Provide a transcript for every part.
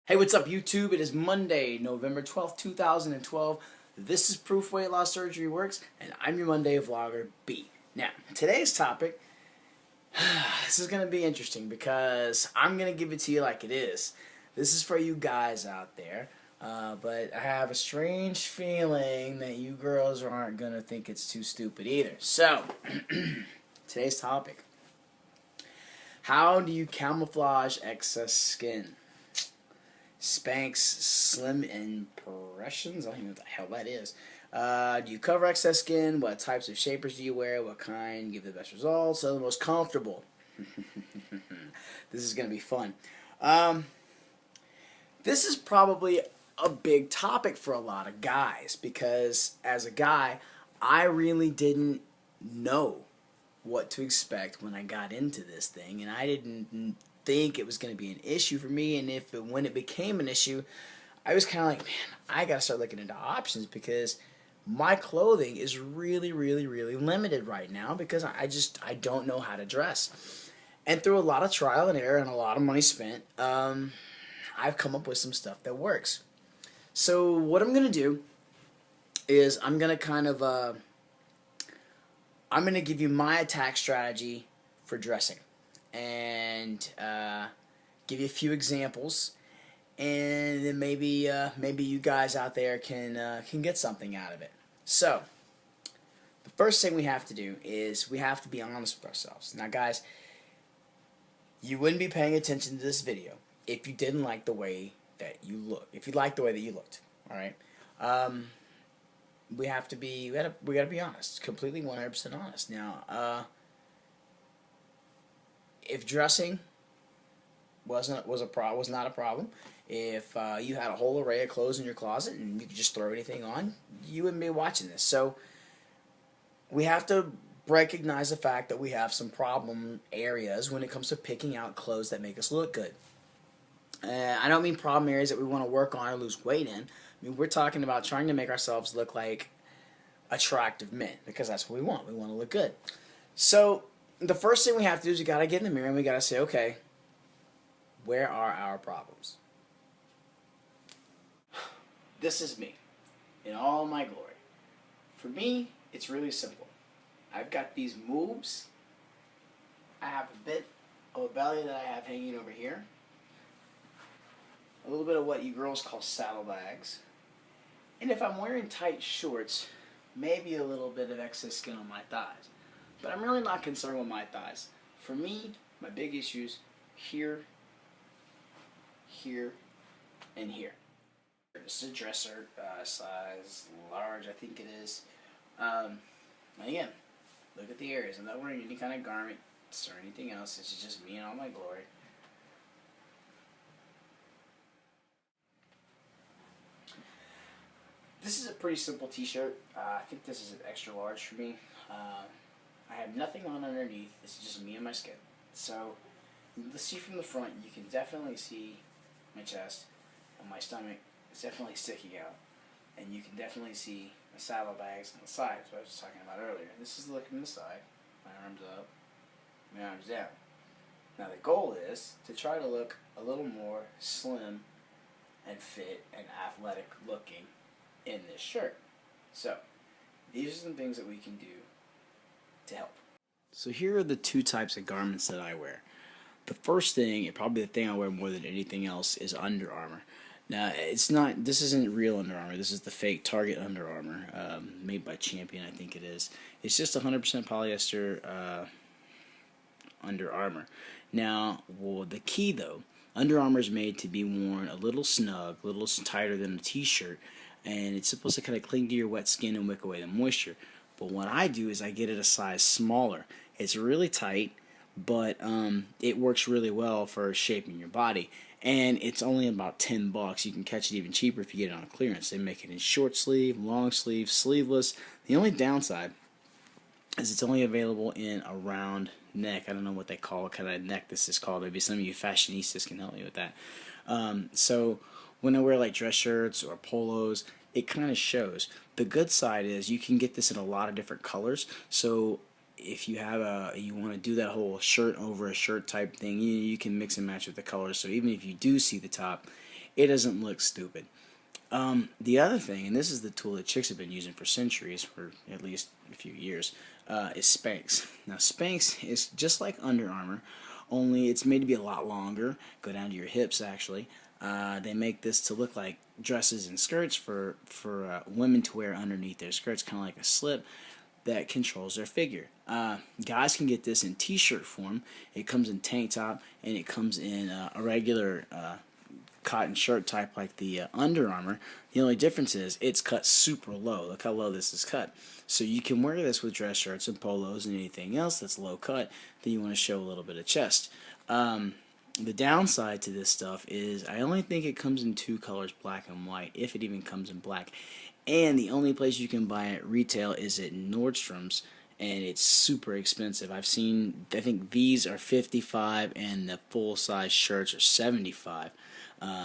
Hey, what's up, YouTube? It is Monday, November 12th, 2012. This is Proof Weight Loss Surgery Works, and I'm your Monday vlogger, B. Now, today's topic, this is going to be interesting because I'm going to give it to you like it is. This is for you guys out there, but I have a strange feeling that you girls aren't going to think it's too stupid either. So, today's topic, how do you camouflage excess skin? Spanx Slimpressions. I don't even know what the hell that is. Do you cover excess skin? What types of shapers do you wear? What kind give the best results? So the most comfortable. This is going to be fun. This is probably a big topic for a lot of guys because as a guy, I really didn't know what to expect when I got into this thing, and I didn't think it was going to be an issue for me. And when it became an issue, I was kind of like, man, I got to start looking into options because my clothing is really limited right now because I don't know how to dress. And through a lot of trial and error and a lot of money spent, I've come up with some stuff that works. So what I'm going to do is I'm going to I'm going to give you my attack strategy for dressing and give you a few examples, and then maybe you guys out there can get something out of it. So the first thing we have to do is we have to be honest with ourselves. Now, guys, you wouldn't be paying attention to this video if you didn't like the way that you look. If you liked the way that you looked, all right. We gotta be honest, completely 100% honest. Now, if dressing was not a problem, if you had a whole array of clothes in your closet and you could just throw anything on, you wouldn't be watching this. So we have to recognize the fact that we have some problem areas when it comes to picking out clothes that make us look good. I don't mean problem areas that we want to work on or lose weight in. I mean, we're talking about trying to make ourselves look like attractive men because that's what we want. We want to look good. So the first thing we have to do is we got to get in the mirror and we got to say, okay, where are our problems? This is me in all my glory. For me, it's really simple. I've got these moves. I have a bit of a belly that I have hanging over here. A little bit of what you girls call saddlebags. And if I'm wearing tight shorts, maybe a little bit of excess skin on my thighs. But I'm really not concerned with my thighs. For me, my big issues here, here, and here. This is a dresser, size large, I think it is. Again, look at the areas. I'm not wearing any kind of garments or anything else. This is just me in all my glory. This is a pretty simple t-shirt. I think this is an extra large for me. I have nothing on underneath. This is just me and my skin. So, let's see from the front. You can definitely see my chest and my stomach is definitely sticking out. And you can definitely see my saddlebags on the side, as I was talking about earlier. This is looking from the side. My arms up, my arms down. Now the goal is to try to look a little more slim and fit and athletic looking in this shirt. So, these are some things that we can do to help. So here are the two types of garments that I wear. The first thing, and probably the thing I wear more than anything else, is Under Armour. Now, this isn't real Under Armour. This is the fake Target Under Armour, made by Champion, I think it is. It's just 100% polyester Under Armour. Now, well, the key though, Under Armour is made to be worn a little snug, a little tighter than a t-shirt, and it's supposed to kind of cling to your wet skin and wick away the moisture. But what I do is I get it a size smaller. It's really tight, but it works really well for shaping your body. And it's only about $10. You can catch it even cheaper if you get it on clearance. They make it in short sleeve, long sleeve, sleeveless. The only downside is it's only available in a round neck. I don't know what they call what kind of neck this is called. Maybe some of you fashionistas can help me with that. So when I wear like dress shirts or polos, it kind of shows. The good side is you can get this in a lot of different colors. So if you have you want to do that whole shirt over a shirt type thing, you can mix and match with the colors. So even if you do see the top, it doesn't look stupid. The other thing, and this is the tool that chicks have been using for centuries, for at least a few years, is Spanx. Now, Spanx is just like Under Armour, only it's made to be a lot longer, go down to your hips actually. They make this to look like dresses and skirts for women to wear underneath their skirts, kind of like a slip that controls their figure. Guys can get this in t-shirt form. It comes in tank top, and it comes in a regular cotton shirt type like the Under Armour. The only difference is it's cut super low. Look how low this is cut. So you can wear this with dress shirts and polos and anything else that's low cut that you want to show a little bit of chest. The downside to this stuff is I only think it comes in two colors, black and white, if it even comes in black. And the only place you can buy it retail is at Nordstrom's, and it's super expensive. I think these are $55 and the full-size shirts are $75.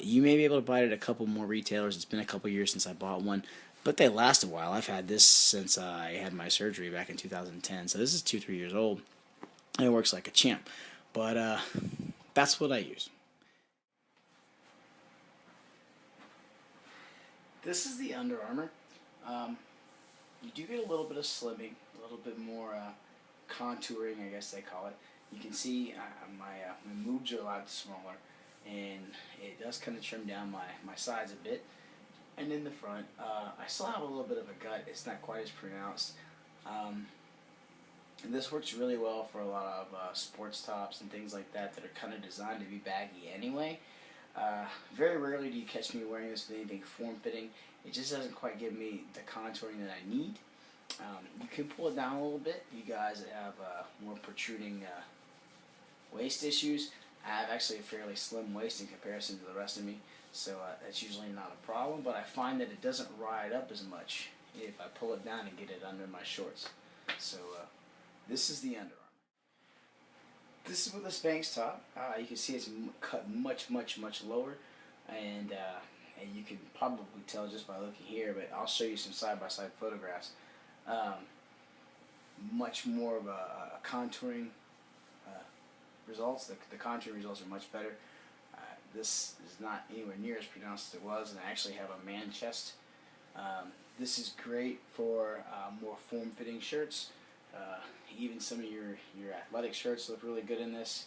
You may be able to buy it at a couple more retailers. It's been a couple years since I bought one, but they last a while. I've had this since I had my surgery back in 2010, so this is 2-3 years old, and it works like a champ. But that's what I use. This is the Under Armour. You do get a little bit of slimming, a little bit more contouring, I guess they call it. You can see my moves are a lot smaller, and it does kind of trim down my sides a bit. And in the front, I still have a little bit of a gut. It's not quite as pronounced. And this works really well for a lot of sports tops and things like that are kind of designed to be baggy anyway. Very rarely do you catch me wearing this with anything form-fitting. It just doesn't quite give me the contouring that I need. You can pull it down a little bit. You guys that have more protruding waist issues, I have actually a fairly slim waist in comparison to the rest of me, so that's usually not a problem, but I find that it doesn't ride up as much if I pull it down and get it under my shorts. So this is the Under Armour. This is with a Spanx top. You can see it's cut much lower, and you can probably tell just by looking here, but I'll show you some side-by-side photographs. Much more of a contouring results. The contouring results are much better. This is not anywhere near as pronounced as it was, and I actually have a man chest. This is great for more form-fitting shirts. Even some of your athletic shirts look really good in this.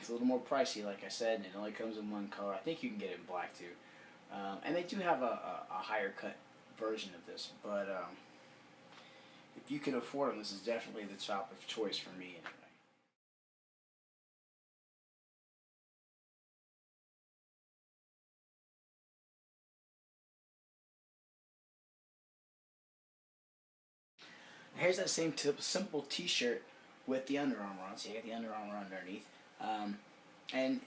It's a little more pricey, like I said, and it only comes in one color. I think you can get it in black too. And they do have a higher cut version of this, but if you can afford them, this is definitely the top of choice for me anyway. Here's that same simple t-shirt with the Under Armour on, so you got the Under Armour underneath. And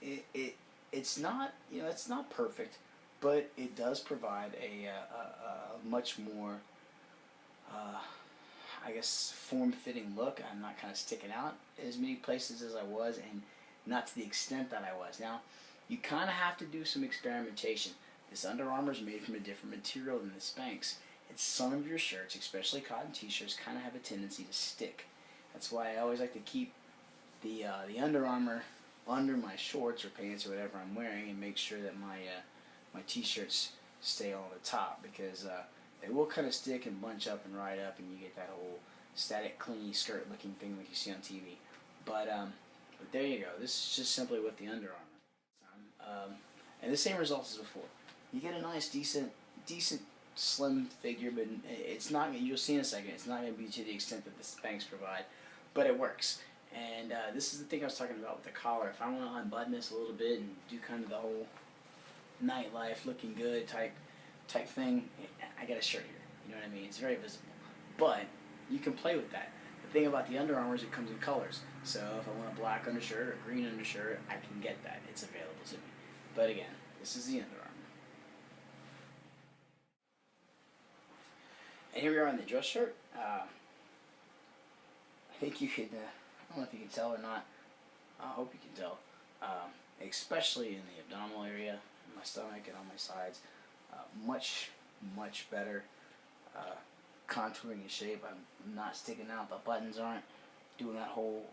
it's not, it's not perfect, but it does provide a much more, I guess, form-fitting look. I'm not kind of sticking out as many places as I was, and not to the extent that I was. Now, you kind of have to do some experimentation. This Under Armour is made from a different material than the Spanx. And some of your shirts, especially cotton t-shirts, kind of have a tendency to stick. That's why I always like to keep the Under Armour under my shorts or pants or whatever I'm wearing, and make sure that my t-shirts stay on the top, because they will kind of stick and bunch up and ride up, and you get that whole static, clingy skirt-looking thing like you see on TV. But there you go. This is just simply with the Under Armour, and the same results as before. You get a nice, decent slim figure, but it's not. You'll see in a second. It's not going to be to the extent that the Spanx provide, but it works. And this is the thing I was talking about with the collar. If I want to unbutton this a little bit and do kind of the whole nightlife, looking good type thing, I got a shirt here. You know what I mean? It's very visible, but you can play with that. The thing about the Under Armour is it comes in colors. So if I want a black undershirt or a green undershirt, I can get that. It's available to me. But again, this is the Under Armour. And here we are in the dress shirt. I think you could, I don't know if you can tell or not. I hope you can tell. Especially in the abdominal area, in my stomach and on my sides. Much better contouring and shape. I'm not sticking out. The buttons aren't doing that whole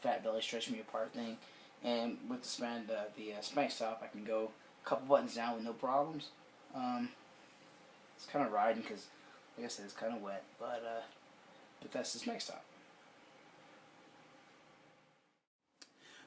fat belly stretch me apart thing. And with the Spanx top, I can go couple buttons down with no problems. It's kind of riding because, like I said, it's kind of wet, but that's this next stop.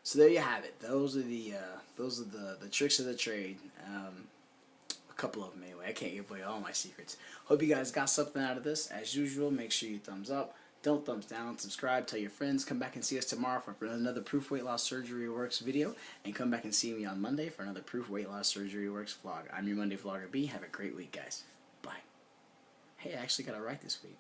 So there you have it. Those are the tricks of the trade. A couple of them anyway. I can't give away all my secrets. Hope you guys got something out of this. As usual, make sure you thumbs up. Don't thumbs down. Subscribe. Tell your friends. Come back and see us tomorrow for another Proof Weight Loss Surgery Works video. And come back and see me on Monday for another Proof Weight Loss Surgery Works vlog. I'm your Monday Vlogger B. Have a great week, guys. Bye. Hey, I actually got it right this week.